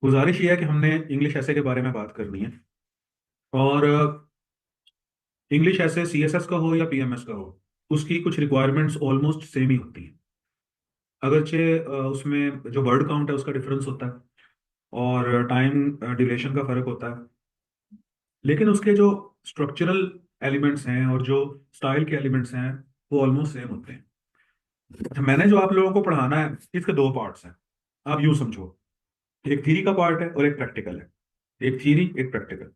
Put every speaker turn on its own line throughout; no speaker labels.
गुजारिश ये है कि हमने इंग्लिश ऐसे के बारे में बात करनी है। और इंग्लिश ऐसे सीएसएस का हो या पीएमएस का हो, उसकी कुछ रिक्वायरमेंट्स ऑलमोस्ट सेम ही होती हैं। अगरचे उसमें जो वर्ड काउंट है उसका डिफरेंस होता है, और टाइम ड्यूरेशन का फर्क होता है। लेकिन उसके जो स्ट्रक्चरल एलिमेंट्स हैं और जो स्टाइल के एलिमेंट्स हैं वो ऑलमोस्ट सेम होते हैं। अच्छा, मैंने जो आप लोगों को पढ़ाना है इसके दो पार्ट्स हैं। आप यूं समझो, एक थ्योरी का पार्ट है और एक प्रैक्टिकल है। एक थ्योरी, एक प्रैक्टिकल।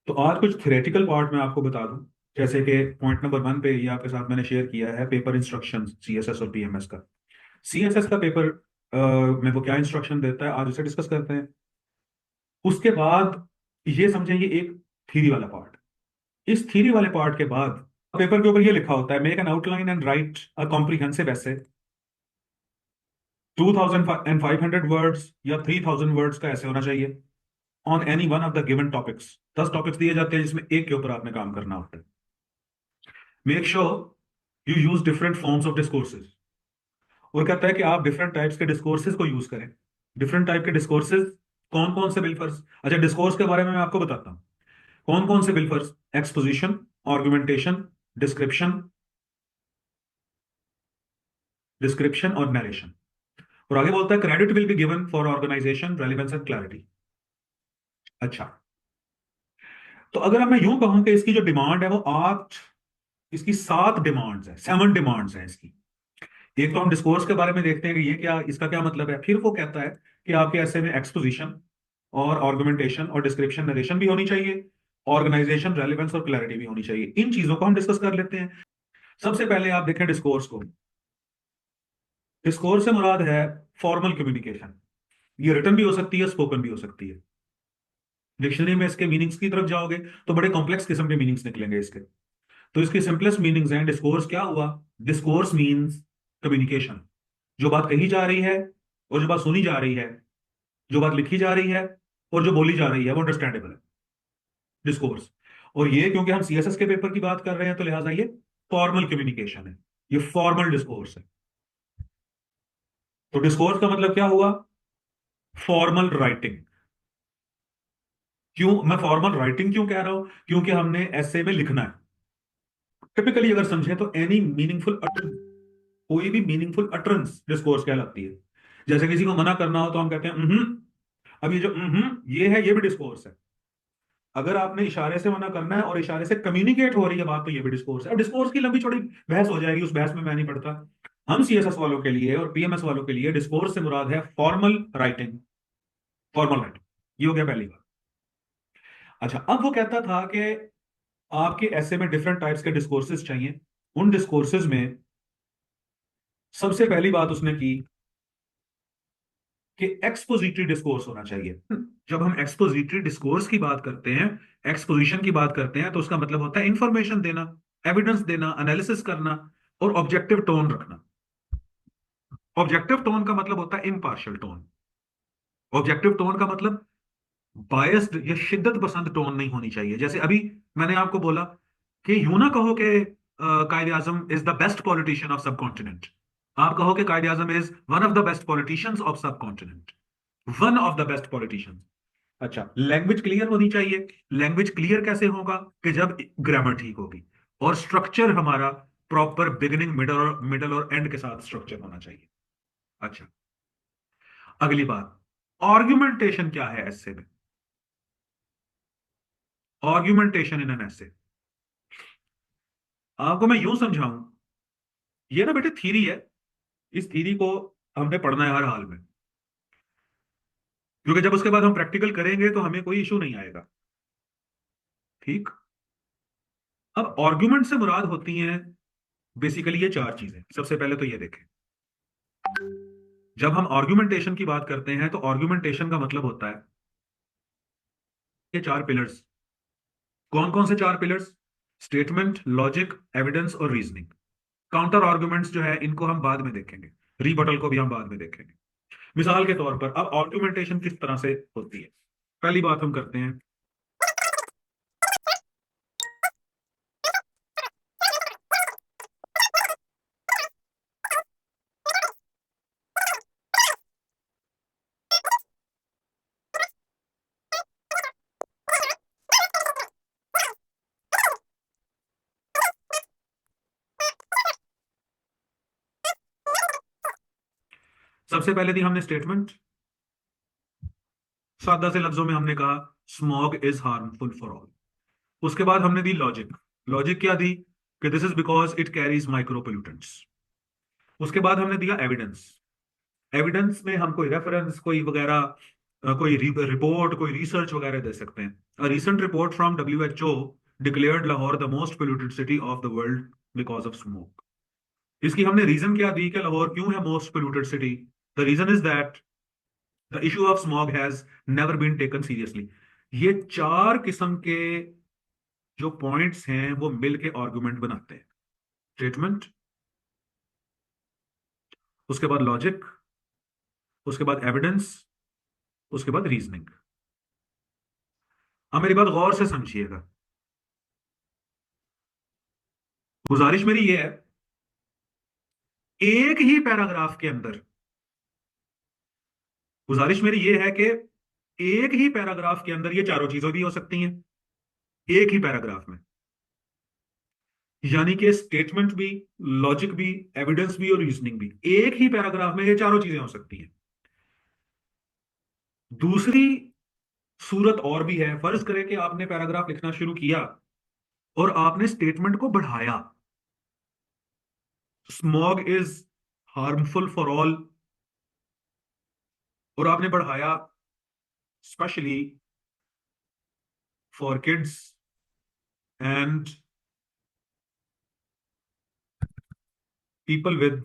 तो आज कुछ थ्योरेटिकल पार्ट मैं आपको बता दूं। जैसे कि पॉइंट नंबर 1 पे ये आपके साथ मैंने शेयर किया है पेपर इंस्ट्रक्शन सीएसएस और पीएमएस का। सीएसएस का पेपर में वो क्या इंस्ट्रक्शन देता है, आज उसे डिस्कस करते हैं। उसके बाद ये समझें, ये एक थ्योरी वाला पार्ट। इस थ्योरी वाले पार्ट के बाद पेपर के ऊपर ये लिखा होता है, make an outline and right a comprehensive ऐसे 2500 वर्ड्स या 3000 वर्ड्स का ऐसे होना चाहिए on any one of the given topics. 10 topics दिए जाते हैं जिसमें एक के ऊपर आपने काम करना होता है। Make sure you use different forms of discourses. और कहता है कि आप डिफरेंट टाइप्स के डिस्कोर्सेज को यूज करें। डिफरेंट टाइप के डिस्कोर्सेज कौन कौन से बिल्फर्स। अच्छा, डिस्कोर्स के बारे में मैं आपको बताता हूँ कौन कौन से बिल्फर्स। एक्सपोजिशन, आर्गुमेंटेशन, डिस्क्रिप्शन, डिस्क्रिप्शन और नरेशन। और आगे बोलता है credit will be given for organization, relevance and clarity. अच्छा, तो अगर अब मैं यूं कहूं कि इसकी जो डिमांड है वो 8, इसकी 7 डिमांड्स है, 7 डिमांड्स है इसकी। एक तो हम डिस्कोर्स के बारे में देखते हैं कि ये क्या, इसका क्या मतलब है। फिर वो कहता है कि आपके ऐसे में एक्सपोजिशन और आर्गुमेंटेशन और डिस्क्रिप्शन, नरेशन भी होनी चाहिए। ऑर्गेनाइजेशन, रेलिवेंस और क्लैरिटी भी होनी चाहिए। इन चीजों को हम डिस्कस कर लेते हैं। सबसे पहले आप देखें डिस्कोर्स को। डिस्कोर्स से मुराद है फॉर्मल कम्युनिकेशन। ये रिटन भी हो सकती है, स्पोकन भी हो सकती है। डिक्शनरी में इसके मीनिंग्स की तरफ जाओगे तो बड़े कॉम्प्लेक्स किस्म के मीनिंग्स निकलेंगे इसके। तो इसके सिंपलेस्ट मीनिंग्स हैं। डिस्कोर्स क्या हुआ? Discourse means communication. जो बात कही जा रही है और जो बात सुनी जा रही है, जो बात लिखी जा रही है और जो बोली जा रही है वो अंडरस्टैंडेबल है, डिस्कोर्स। और ये क्योंकि हम सीएसएस के पेपर की बात कर रहे हैं तो लिहाजा ये फॉर्मल कम्युनिकेशन है, ये फॉर्मल डिस्कोर्स है। तो डिस्कोर्स का मतलब क्या हुआ? Formal writing. क्यों मैं फॉर्मल राइटिंग क्यों कह रहा हूं? क्योंकि हमने ऐसे में लिखना है। टिपिकली अगर समझे तो एनी मीनिंगफुल अटरेंस, कोई भी मीनिंगफुल अटरेंस डिस्कोर्स कहलाती है। जैसे किसी को मना करना हो तो हम कहते हैं अब ये जो ये है, ये भी डिस्कोर्स है। अगर आपने इशारे से मना करना है और इशारे से कम्युनिकेट हो रही है बात, तो ये भी डिस्कोर्स है। अब डिस्कोर्स की लंबी चौड़ी बहस हो जाएगी, उस बहस में मैं नहीं पढ़ता। हम सीएसएस वालों के लिए और पीएमएस वालों के लिए डिस्कोर्स से मुराद है फॉर्मल राइटिंग। फॉर्मल राइटिंग, ये हो गया पहली बात। अच्छा, अब वो कहता था कि आपके ऐसे में डिफरेंट टाइप्स के डिस्कोर्सेज चाहिए। उन डिस्कोर्सेज में सबसे पहली बात उसने की कि एक्सपोजिटरी डिस्कोर्स होना चाहिए। जब हम एक्सपोजिटरी डिस्कोर्स की बात करते हैं, एक्सपोजिशन की बात करते हैं, तो उसका मतलब होता है इंफॉर्मेशन देना, एविडेंस देना, एनालिसिस करना और ऑब्जेक्टिव टोन रखना। ऑब्जेक्टिव टोन का मतलब होता है इम्पार्शियल टोन। ऑब्जेक्टिव टोन का मतलब बायस्ड या शिद्दत पसंद टोन नहीं होनी चाहिए। जैसे अभी मैंने आपको बोला कि यूं ना कहो कि Quaid Azam is the best politician of subcontinent. आप कहो कि Quaid Azam is one of the best politicians of subcontinent. One of the best politicians. अच्छा, लैंग्वेज क्लियर होनी चाहिए। लैंग्वेज क्लियर कैसे होगा? कि जब ग्रामर ठीक होगी और स्ट्रक्चर हमारा प्रॉपर बिगिनिंग, मिडल और एंड के साथ स्ट्रक्चर होना चाहिए। अच्छा, अगली बात, आर्ग्यूमेंटेशन क्या है ऐसे में? आर्ग्यूमेंटेशन इन एन ऐसे, आपको मैं यूं समझाऊं, ये ना बेटे थीरी है। इस थीरी को हमने पढ़ना है हर हाल में, क्योंकि जब उसके बाद हम प्रैक्टिकल करेंगे तो हमें कोई इशू नहीं आएगा। ठीक। अब आर्ग्यूमेंट से मुराद होती हैं बेसिकली ये 4 चीजें। सबसे पहले तो ये देखें, जब हम आर्ग्यूमेंटेशन की बात करते हैं तो आर्ग्यूमेंटेशन का मतलब होता है ये 4 पिलर्स। कौन कौन से 4 पिलर्स? स्टेटमेंट, लॉजिक, एविडेंस और रीजनिंग। काउंटर आर्ग्यूमेंट्स जो है इनको हम बाद में देखेंगे, रीबटल को भी हम बाद में देखेंगे। मिसाल के तौर पर अब आर्ग्यूमेंटेशन किस तरह से होती है, पहली बात हम करते हैं। सबसे पहले दी हमने स्टेटमेंट, सादा से लफ्जों में हमने कहा smog is harmful for all. उसके बाद हमने दी लॉजिक। लॉजिक क्या दी? कि this is because it carries micro pollutants. उसके बाद हमने दिया एविडेंस। एविडेंस में हम कोई रेफरेंस, कोई वगैरह, कोई रिपोर्ट, कोई रिसर्च वगैरह दे सकते हैं। A recent report from WHO declared Lahore the most polluted city of the world because of smoke. इसकी हमने रीजन क्या दी कि लाहौर क्यों है most polluted city? The reason is that the issue of smog has never been taken seriously. ये चार किस्म के जो पॉइंट्स हैं वो मिलके आर्गुमेंट बनाते हैं। स्टेटमेंट, उसके बाद लॉजिक, उसके बाद एविडेंस, उसके बाद रीजनिंग। अब मेरी बात गौर से समझिएगा। गुजारिश मेरी ये है, एक ही पैराग्राफ के अंदर, गुजारिश मेरी ये है कि एक ही पैराग्राफ के अंदर ये चारों चीजें भी हो सकती हैं। एक ही पैराग्राफ में, यानी कि स्टेटमेंट भी, लॉजिक भी, एविडेंस भी और रीजनिंग भी, एक ही पैराग्राफ में ये चारों चीजें हो सकती हैं। दूसरी सूरत और भी है। फर्ज करें कि आपने पैराग्राफ लिखना शुरू किया और आपने स्टेटमेंट को बढ़ाया, smog is harmful for all, और आपने बढ़ाया specially for kids and people with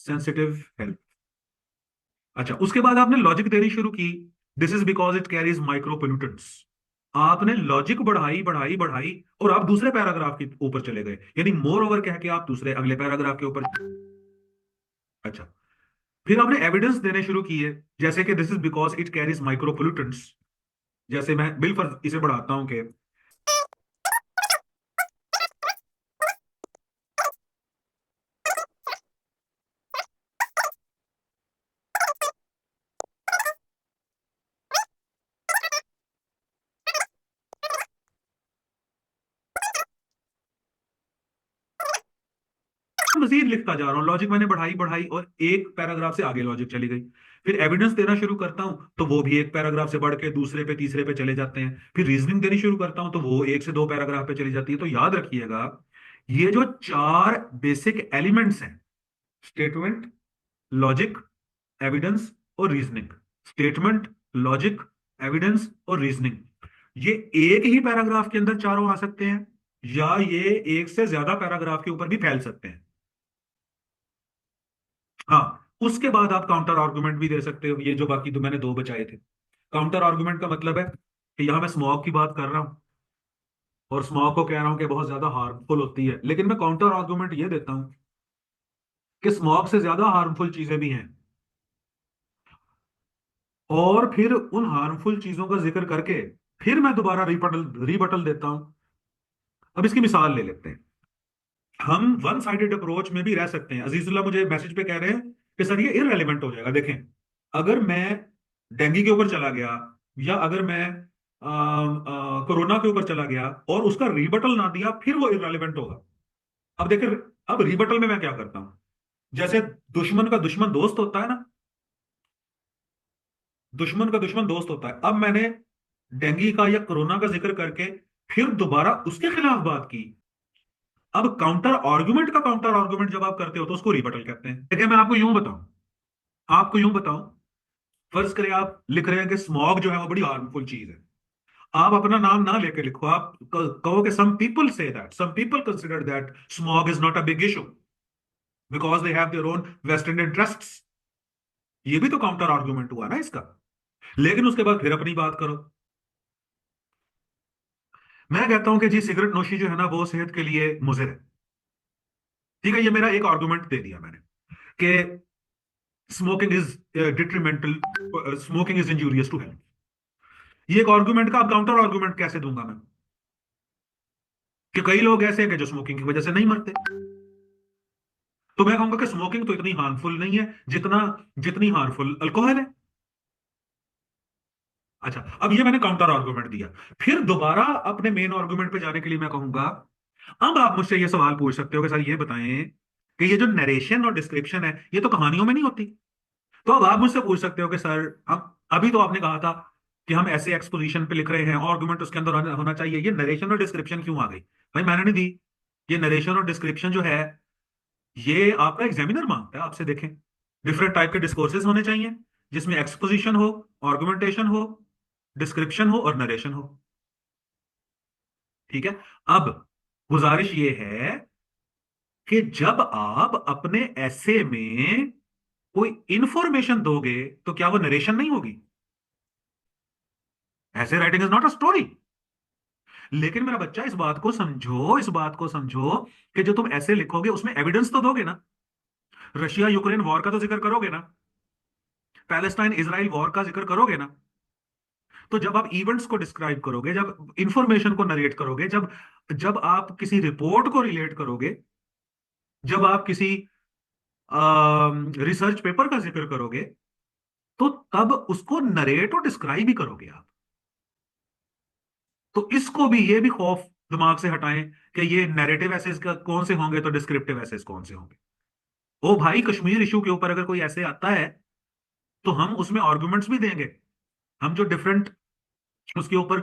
sensitive health. अच्छा, उसके बाद आपने लॉजिक देनी शुरू की, this is because it carries micro pollutants. आपने लॉजिक बढ़ाई बढ़ाई बढ़ाई और आप दूसरे पैराग्राफ के ऊपर चले गए, यानी मोर ओवर कह के आप दूसरे अगले पैराग्राफ के ऊपर। अच्छा, फिर आपने एविडेंस देने शुरू किए, जैसे कि this is because it carries micro pollutants. जैसे मैं बिलफर्ज इसे बढ़ाता हूं कि मजीद लिखता जा रहा हूँ, लॉजिक मैंने बढ़ाई बढ़ाई और एक पैराग्राफ से आगे लॉजिक चली गई। फिर एविडेंस देना शुरू करता हूं तो वो भी एक पैराग्राफ से बढ़ के दूसरे पे तीसरे पे चले जाते हैं। फिर रीजनिंग देनी शुरू करता हूं तो वो एक से दो पैराग्राफ पे चली जाती है। तो याद रखिएगा, ये जो चार बेसिक एलिमेंट्स हैं, स्टेटमेंट, लॉजिक, एविडेंस और रीजनिंग, स्टेटमेंट, लॉजिक, एविडेंस और रीजनिंग, ये एक ही पैराग्राफ के अंदर चारों आ सकते हैं, या ये एक से ज्यादा पैराग्राफ के ऊपर भी फैल सकते हैं। हाँ, उसके बाद आप काउंटर आर्गुमेंट भी दे सकते हो, ये जो बाकी तो मैंने दो बचाए थे। काउंटर आर्गुमेंट का मतलब है कि यहां मैं स्मॉग की बात कर रहा हूं और स्मॉग को कह रहा हूं कि बहुत ज्यादा हार्मफुल होती है, लेकिन मैं काउंटर आर्गुमेंट ये देता हूं कि स्मॉग से ज्यादा हार्मफुल चीजें भी हैं, और फिर उन हार्मफुल चीजों का जिक्र करके फिर मैं दोबारा रिबटल रिबटल देता हूं। अब इसकी मिसाल ले लेते हैं। हम वन साइडेड अप्रोच में भी रह सकते हैं। अजीजुल्लाह मुझे मैसेज पे कह रहे हैं कि सर ये इररेलेवेंट हो जाएगा। देखें, अगर मैं डेंगू के ऊपर चला गया, या अगर मैं कोरोना के ऊपर चला गया और उसका रिबटल ना दिया, फिर वो इररेलेवेंट होगा। अब देखें, अब रिबटल में मैं क्या करता हूं, जैसे दुश्मन का दुश्मन दोस्त होता है ना, दुश्मन का दुश्मन दोस्त होता है। अब मैंने डेंगू का या कोरोना का जिक्र करके फिर दोबारा उसके खिलाफ बात की। अब काउंटर आर्गुमेंट जब आप करते हो तो उसको रिबटल कहते हैं। देखिए, मैं आपको यूं बताऊं, फर्ज करें आप लिख रहे हैं कि स्मॉग जो है वो बड़ी हार्मफुल चीज है। आप अपना नाम ना लेके लिखो, आप कहो कि some people consider that smog is not a big issue because they have their own vested interests. ये भी तो काउंटर आर्गुमेंट हुआ ना इसका। लेकिन उसके बाद फिर अपनी बात करो। मैं कहता हूं कि जी सिगरेट नोशी जो है ना वो सेहत के लिए मुजिर है। ठीक है, ये मेरा एक आर्गुमेंट दे दिया मैंने कि smoking is detrimental, smoking is injurious to health. ये एक आर्गुमेंट का अब काउंटर आर्गुमेंट कैसे दूंगा मैं? कि कई लोग ऐसे हैं कि जो स्मोकिंग की वजह से नहीं मरते। तो मैं कहूंगा कि स्मोकिंग तो इतनी हार्मफुल नहीं है जितना जितनी हार्मफुल अल्कोहल है। अच्छा, अब ये मैंने काउंटर आर्गुमेंट दिया। फिर दोबारा अपने मेन आर्गुमेंट पे जाने के लिए मैं कहूंगा, अब आप मुझसे ये सवाल पूछ सकते हो कि सर ये बताएं कि ये जो नरेशन और डिस्क्रिप्शन है ये तो कहानियों में नहीं होती। तो अब आप मुझसे पूछ सकते हो कि सर, हम अभी तो आपने कहा था कि हम ऐसे एक्सपोजिशन पे लिख रहे हैं, आर्गुमेंट उसके अंदर होना होना चाहिए, ये नरेशन और डिस्क्रिप्शन क्यों आ गई? भाई मैंने नहीं दी। ये नरेशन और डिस्क्रिप्शन जो है, ये आपका एग्जामिनर मांगता है आपसे। देखें, डिफरेंट टाइप के डिस्कोर्सेज होने चाहिए जिसमें एक्सपोजिशन हो, आर्गुमेंटेशन हो, डिस्क्रिप्शन हो और नरेशन हो। ठीक है। अब गुजारिश ये है कि जब आप अपने ऐसे में कोई इंफॉर्मेशन दोगे तो क्या वो नरेशन नहीं होगी? ऐसे writing is not a story. लेकिन मेरा बच्चा, इस बात को समझो, इस बात को समझो कि जो तुम ऐसे लिखोगे उसमें एविडेंस तो दोगे ना। रशिया यूक्रेन वॉर का तो जिक्र करोगे ना। पैलेस्टाइन इजराइल वॉर का जिक्र करोगे ना। तो जब आप इवेंट्स को डिस्क्राइब करोगे, जब इंफॉर्मेशन को नरेट करोगे, जब जब आप किसी रिपोर्ट को रिलेट करोगे, जब आप किसी रिसर्च पेपर का जिक्र करोगे, तो तब उसको नरेट और डिस्क्राइब ही करोगे आप। तो इसको भी, ये भी खौफ दिमाग से हटाएं कि ये नैरेटिव एसेस कौन से होंगे तो डिस्क्रिप्टिव एसेस कौन से होंगे। ओ भाई, कश्मीर इशू के ऊपर अगर कोई ऐसे आता है तो हम उसमें आर्गुमेंट्स भी देंगे। हम जो डिफरेंट उसके ऊपर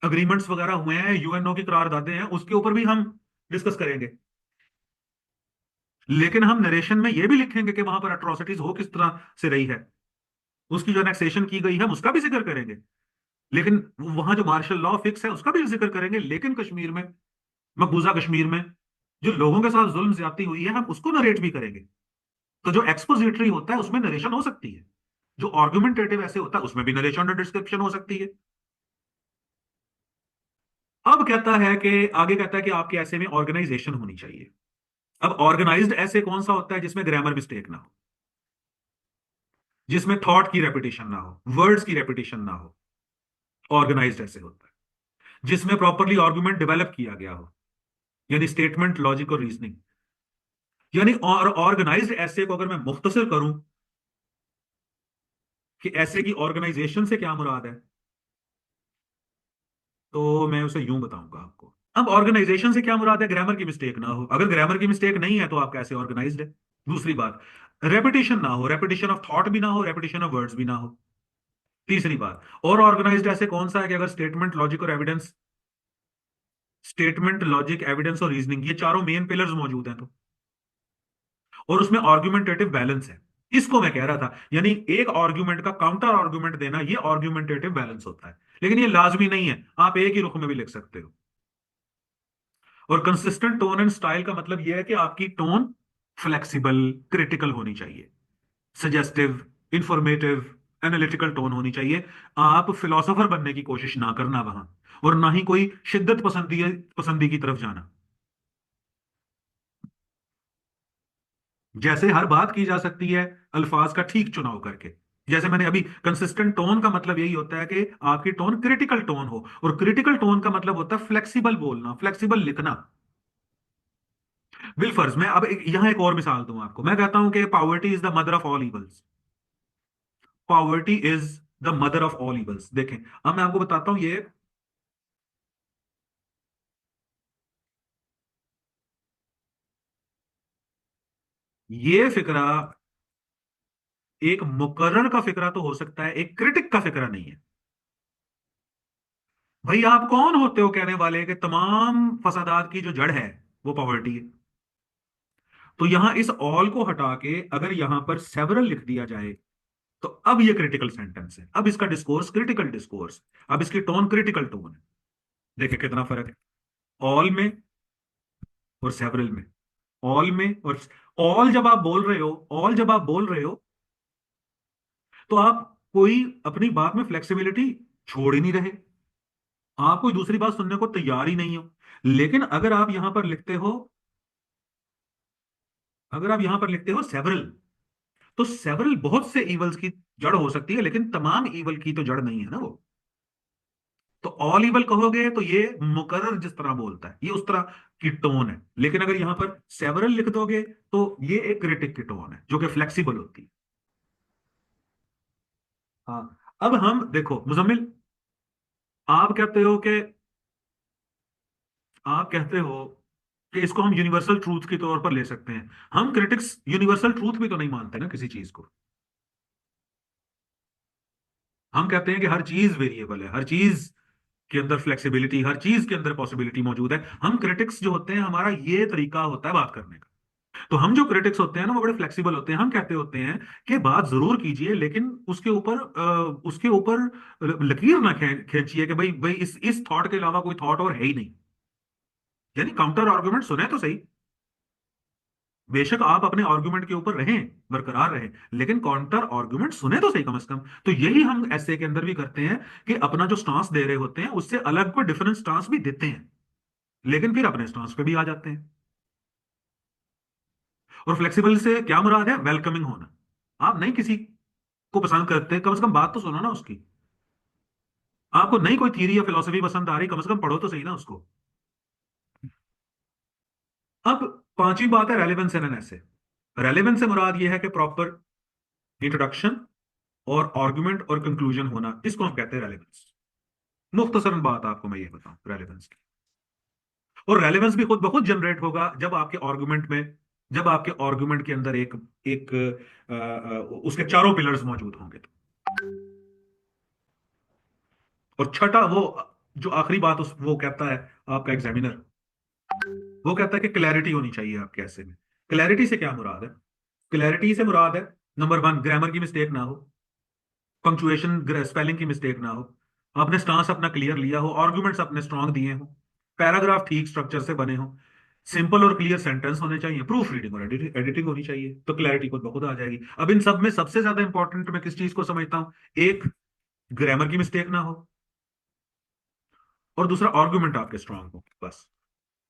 अग्रीमेंट्स वगैरह हुए हैं, यूएनओ की करारदादे हैं, उसके ऊपर भी हम डिस्कस करेंगे। लेकिन हम नरेशन में ये भी लिखेंगे कि वहां पर अट्रोसिटीज हो किस तरह से रही है, उसकी जो एनेक्सेशन की गई है हम उसका भी जिक्र करेंगे। लेकिन वहां जो मार्शल लॉ फिक्स है उसका भी जिक्र करेंगे। लेकिन कश्मीर में, मकबूजा कश्मीर में जो लोगों के साथ जुल्म ज्यादती हुई है हम उसको नरेट भी करेंगे। तो जो एक्सपोजिटरी होता है उसमें नरेशन हो सकती है, जो आर्गुमेंटेटिव ऐसे होता है उसमें भी नरेशन और डिस्क्रिप्शन हो सकती है। अब कहता है कि, आगे कहता है कि आपके ऐसे में ऑर्गेनाइजेशन होनी चाहिए। अब ऑर्गेनाइज्ड ऐसे कौन सा होता है? जिसमें ग्रामर मिस्टेक ना हो, जिसमें थॉट की रेपिटेशन ना हो, वर्ड्स की रेपिटेशन ना हो। ऑर्गेनाइज्ड ऐसे होता है जिसमें प्रॉपरली आर्गुमेंट डेवलप किया गया हो, यानी स्टेटमेंट, लॉजिक और रीजनिंग। यानी और ऑर्गेनाइज्ड ऐसे को अगर मैं मुख्तसर करूं कि ऐसे की ऑर्गेनाइजेशन से क्या मुराद है, तो मैं उसे यूं बताऊंगा आपको। अब ऑर्गेनाइजेशन से क्या मुराद है? ग्रामर की मिस्टेक ना हो। अगर ग्रामर की मिस्टेक नहीं है तो आप कैसे ऑर्गेनाइज्ड है? दूसरी बात, रेपिटेशन ना हो, रेपिटेशन ऑफ थॉट भी ना हो, रेपिटेशन ऑफ वर्ड्स भी ना हो। तीसरी बात, और ऑर्गेनाइज्ड ऐसे कौन सा है कि अगर स्टेटमेंट, लॉजिक और एविडेंस, स्टेटमेंट, लॉजिक, एविडेंस और रीजनिंग, ये चारों मेन पिलर्स मौजूद हैं तो, और उसमें आर्गुमेंटेटिव बैलेंस है। इसको मैं कह रहा था, यानी एक आर्गुमेंट का काउंटर आर्गुमेंट देना, ये आर्गुमेंटेटिव बैलेंस होता है। लेकिन ये लाजमी नहीं है, आप एक ही रुख में भी लिख सकते हो। और कंसिस्टेंट टोन एंड स्टाइल का मतलब यह है कि आपकी टोन फ्लेक्सिबल, क्रिटिकल होनी चाहिए, सजेस्टिव, इंफॉर्मेटिव, एनालिटिकल टोन होनी चाहिए। आप फिलोसोफर बनने की कोशिश ना करना वहां, और ना ही कोई शिद्दत पसंदी पसंदी की तरफ जाना। जैसे हर बात की जा सकती है अल्फाज का ठीक चुनाव करके। जैसे मैंने अभी, कंसिस्टेंट टोन का मतलब यही होता है कि आपकी टोन क्रिटिकल टोन हो, और क्रिटिकल टोन का मतलब होता है फ्लेक्सिबल बोलना, फ्लेक्सिबल लिखना। बिलफर्ज, मैं अब यहां एक और मिसाल दूं आपको। मैं कहता हूं कि poverty is the mother of all evils. Poverty is the mother of all evils. देखें, अब मैं आपको बताता हूं, ये फिक्रा एक मुकर्रर का फिक्रा तो हो सकता है, एक क्रिटिक का फिक्रा नहीं है। भाई आप कौन होते हो कहने वाले कि तमाम फसादात की जो जड़ है वो पॉवर्टी है? तो यहां इस ऑल को हटा के अगर यहां पर सेवरल लिख दिया जाए, तो अब ये क्रिटिकल सेंटेंस है। अब इसका डिस्कोर्स क्रिटिकल डिस्कोर्स, अब इसकी टोन क्रिटिकल टोन है। देखिए कितना फर्क है ऑल में और सेवरल में। ऑल में और ऑल जब आप बोल रहे हो, ऑल जब आप बोल रहे हो, तो आप कोई अपनी बात में फ्लेक्सिबिलिटी छोड़ ही नहीं रहे, आप कोई दूसरी बात सुनने को तैयार ही नहीं हो। लेकिन अगर आप यहां पर लिखते हो सेवरल, तो सेवरल बहुत से इवल्स की जड़ हो सकती है, लेकिन तमाम इवल की तो जड़ नहीं है ना वो। तो ऑल इवल कहोगे तो ये मुकर्रर जिस तरह बोलता है, ये उस तरह की टोन है। लेकिन अगर यहां पर सेवरल लिख दोगे तो ये एक क्रिटिक की टोन है जो कि फ्लेक्सिबल होती है। हाँ। अब हम देखो मुजम्मिल, आप कहते हो कि, आप कहते हो कि इसको हम यूनिवर्सल ट्रूथ के तौर पर ले सकते हैं। हम क्रिटिक्स यूनिवर्सल ट्रूथ भी तो नहीं मानते ना किसी चीज को। हम कहते हैं कि हर चीज वेरिएबल है, हर चीज के अंदर फ्लेक्सिबिलिटी, हर चीज के अंदर पॉसिबिलिटी मौजूद है। हम क्रिटिक्स जो होते हैं, हमारा ये तरीका होता है बात करने का। तो हम जो क्रिटिक्स होते हैं ना, वो बड़े फ्लेक्सिबल होते हैं। हम कहते होते हैं कि बात जरूर कीजिए, लेकिन उसके ऊपर लकीर ना खींचिए कि भाई भाई इस थॉट के अलावा कोई थॉट और है ही नहीं। यानी काउंटर आर्गुमेंट सुने तो सही। बेशक आप अपने आर्गुमेंट के ऊपर रहें, बरकरार रहें, लेकिन काउंटर आर्गुमेंट सुने तो सही कम से कम। तो यही हम ऐसे के अंदर भी करते हैं कि अपना जो स्टांस दे रहे होते हैं उससे अलग कोई डिफरेंट स्टांस भी देते हैं, लेकिन फिर अपने स्टांस पे भी आ जाते हैं। और फ्लेक्सिबल से क्या मुराद है? वेलकमिंग होना। आप नहीं किसी को पसंद करते, कम से कम बात तो सुनो ना उसकी। आपको नहीं कोई थ्योरी या फिलोसफी पसंद आ रही, कम से कम पढ़ो तो सही ना उसको। अब पांचवी बात है रेलेवेंस इन एन ऐसे। रेलेवेंस से मुराद यह है कि प्रॉपर इंट्रोडक्शन और आर्गुमेंट और कंक्लूजन होना, इसको हम कहते हैं रेलेवेंस। मुख्तसरन बात आपको मैं ये बताऊं रेलेवेंस की। और रेलेवेंस भी खुद ब खुद जनरेट होगा जब आपके आर्गुमेंट के अंदर एक एक उसके चारों पिलर्स मौजूद होंगे तो। और छठा वो जो आखिरी बात वो कहता है आपका एग्जामिनर, वो कहता है कि क्लैरिटी होनी चाहिए आपके ऐसे में। क्लैरिटी से क्या मुराद है? क्लैरिटी से मुराद है, नंबर वन, ग्रामर की मिस्टेक ना हो, पंक्चुएशन स्पेलिंग की मिस्टेक ना हो, आपने स्टांस अपना क्लियर लिया हो, आर्गुमेंट्स अपने स्ट्रांग दिए हो, पैराग्राफ ठीक स्ट्रक्चर से बने हो, सिंपल और क्लियर सेंटेंस होने चाहिए, प्रूफ रीडिंग और एडिटिंग होनी चाहिए, तो क्लैरिटी खुद ब खुद आ जाएगी। अब इन सब में सबसे ज्यादा इंपॉर्टेंट मैं किस चीज को समझता हूं? एक, ग्रामर की मिस्टेक ना हो, और दूसरा आर्गुमेंट आपके स्ट्रांग हो, बस।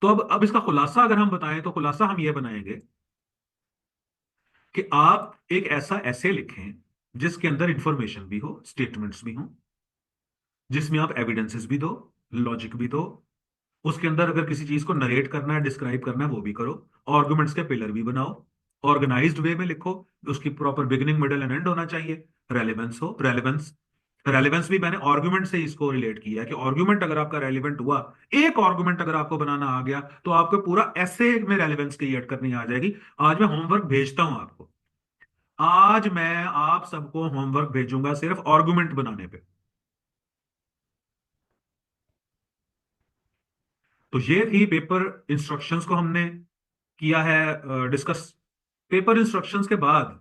तो अब इसका खुलासा अगर हम बताएं तो खुलासा हम ये बनाएंगे कि आप एक ऐसा ऐसे लिखें जिसके अंदर इंफॉर्मेशन भी हो, स्टेटमेंट्स भी हो, जिसमें आप एविडेंसेस भी दो, लॉजिक भी दो, उसके अंदर अगर किसी चीज को नरेट करना है, डिस्क्राइब करना है, वो भी करो, आर्गुमेंट्स के पिलर भी बनाओ, ऑर्गेनाइज्ड वे में लिखो, उसकी proper beginning middle and and होना चाहिए, रेलेवेंस हो, रेलेवेंस। रेलेवेंस भी मैंने आर्गुमेंट से इसको रिलेट किया है कि आर्गुमेंट अगर आपका रेलिवेंट हुआ, एक आर्गुमेंट अगर आपको बनाना आ गया, तो आपको पूरा ऐसे में रेलेवेंस की ऐड करनी आ जाएगी। आज मैं होमवर्क भेजता हूं आपको, आज मैं आप सबको होमवर्क भेजूंगा सिर्फ आर्गुमेंट बनाने पे। तो ये थी पेपर इंस्ट्रक्शंस को हमने किया है डिस्कस। पेपर इंस्ट्रक्शंस के बाद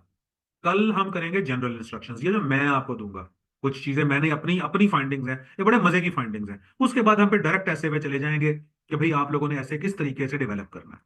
कल हम करेंगे जनरल इंस्ट्रक्शंस, ये जो मैं आपको दूंगा। कुछ चीजें मैंने अपनी अपनी फाइंडिंग्स हैं, ये बड़े मजे की फाइंडिंग्स हैं। उसके बाद हम पे डायरेक्ट ऐसे में चले जाएंगे कि भाई आप लोगों ने ऐसे किस तरीके से डेवलप करना है।